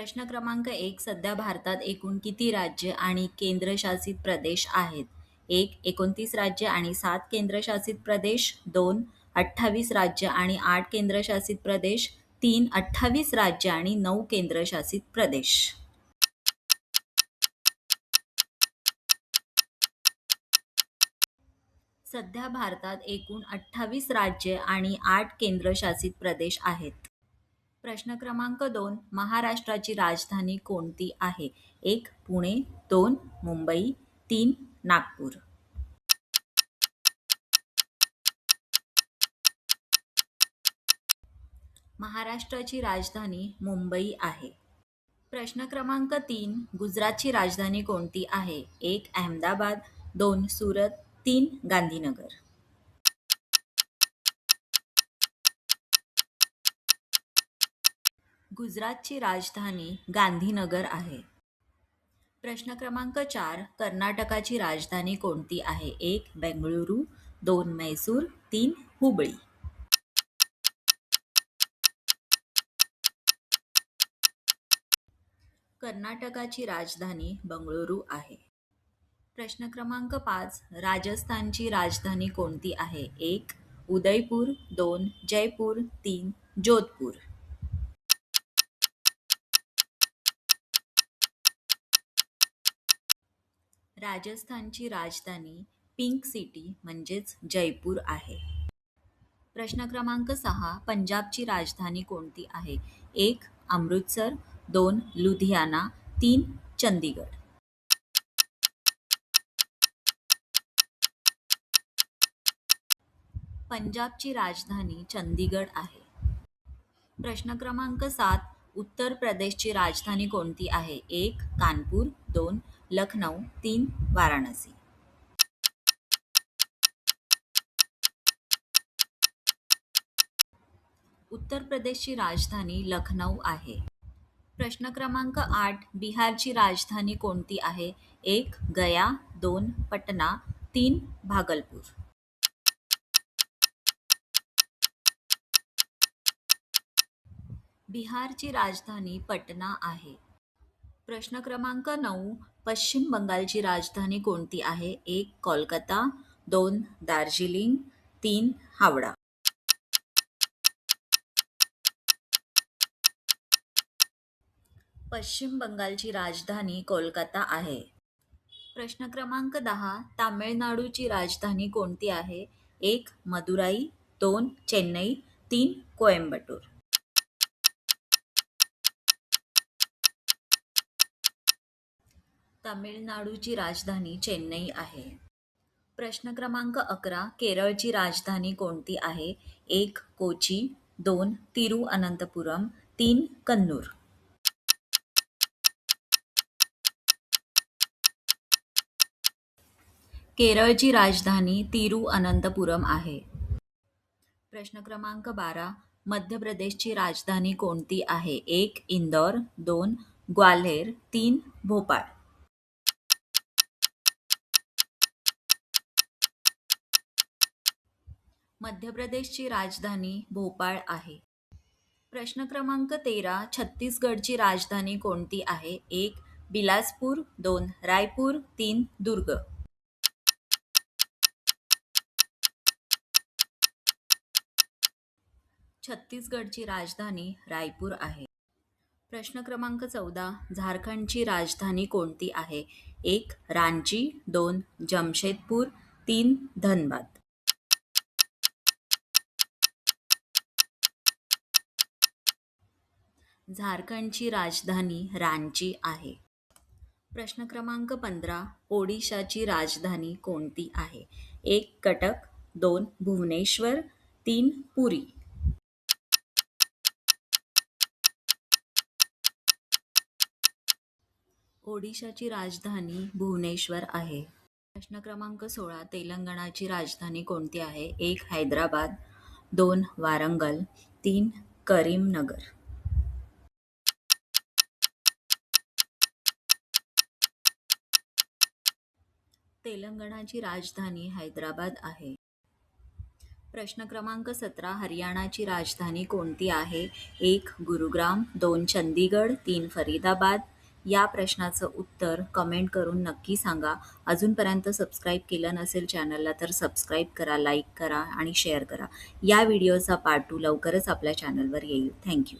प्रश्न क्रमांक 1. सध्या भारतात एकूण किती राज्य आणि केंद्रशासित प्रदेश आहेत? 1. 29 राज्य आणि 7 केंद्रशासित प्रदेश. 2. 28 राज्य आणि 8 केंद्रशासित प्रदेश. 3. 28 राज्य आणि 9 केंद्रशासित प्रदेश. सध्या भारतात एकूण 28 राज्य आणि 8 केंद्रशासित प्रदेश आहेत. प्रश्न क्रमांक 2. महाराष्ट्राची राजधानी कोणती आहे? 1. पुणे. 2. मुंबई. 3. नागपूर. महाराष्ट्राची राजधानी मुंबई आहे. प्रश्न क्रमांक 3. गुजरातची राजधानी कोणती आहे? 1. अहमदाबाद. 2. सुरत. 3. गांधीनगर. गुजरातची राजधानी गांधीनगर आहे. प्रश्न क्रमांक 4. कर्नाटकाची राजधानी कोणती आहे? 1. बेंगळुरू. 2. मैसूर. 3. हुबळी. कर्नाटकाची राजधानी बंगळुरू आहे. प्रश्न क्रमांक 5. राजस्थानची राजधानी कोणती आहे? 1. उदयपूर. 2. जयपूर. 3. जोधपूर. राजस्थानची राजधानी पिंक सिटी म्हणजेच जयपूर आहे. प्रश्न क्रमांक 6. पंजाबची राजधानी कोणती आहे? 1. अमृतसर. 2. लुधियाना. 3. चंदीगड. पंजाबची राजधानी चंदीगड आहे. प्रश्न क्रमांक 7. उत्तर प्रदेशची राजधानी कोणती आहे? 1. कानपूर. 2. लखनौ. 3. वाराणसी. उत्तर प्रदेशची राजधानी लखनौ आहे. प्रश्न क्रमांक 8. बिहारची राजधानी कोणती आहे? 1. गया. 2. पटना. 3. भागलपूर. बिहारची राजधानी पटना आहे. प्रश्न क्रमांक 9. पश्चिम बंगालची राजधानी कोणती आहे? 1. कोलकाता. 2. दार्जिलिंग. 3. हावडा. पश्चिम बंगालची राजधानी कोलकाता आहे. प्रश्न क्रमांक 10. तामिळनाडूची राजधानी कोणती आहे? 1. मदुराई. 2. चेन्नई. 3. कोइंबतूर. तामिळनाडूची राजधानी चेन्नई आहे. प्रश्न क्रमांक 11. केरळची राजधानी कोणती आहे? 1. कोची. 2. तिरुअनंतपुरम. 3. कन्नूर. केरळची राजधानी तिरुअनंतपुरम आहे. प्रश्न क्रमांक 12. मध्य प्रदेशची राजधानी कोणती आहे? 1. इंदौर. 2. ग्वाल्हेर. 3. भोपाळ. मध्य प्रदेशची राजधानी भोपाळ आहे. प्रश्न क्रमांक 13. छत्तीसगडची राजधानी कोणती आहे? 1. बिलासपूर. 2. रायपूर. 3. दुर्ग. छत्तीसगडची राजधानी रायपूर आहे. प्रश्न क्रमांक 14. झारखंडची राजधानी कोणती आहे? 1. रांची. 2. जमशेदपूर. 3. धनबाद. झारखंडची राजधानी रांची आहे. प्रश्न क्रमांक 15. ओडिशाची राजधानी कोणती आहे? 1. कटक. 2. भुवनेश्वर. 3. पुरी. ओडिशाची राजधानी भुवनेश्वर आहे. प्रश्न क्रमांक 16. तेलंगणाची राजधानी कोणती आहे? 1. हैदराबाद. 2. वारंगल. 3. करीमनगर. तेलंगणाची राजधानी हैदराबाद आहे. प्रश्न क्रमांक 17. हरियाणाची राजधानी कोणती आहे? 1. गुरुग्राम, 2. चंदीगड, 3. फरीदाबाद. या प्रश्नाचं उत्तर कमेंट करून नक्की सांगा. अजूनपर्यंत सबस्क्राईब केलं नसेल चॅनलला तर सबस्क्राईब करा, लाईक करा आणि शेअर करा. या व्हिडिओचा पार्ट 2 लवकरच आपल्या चॅनलवर येईल. थँक्यू.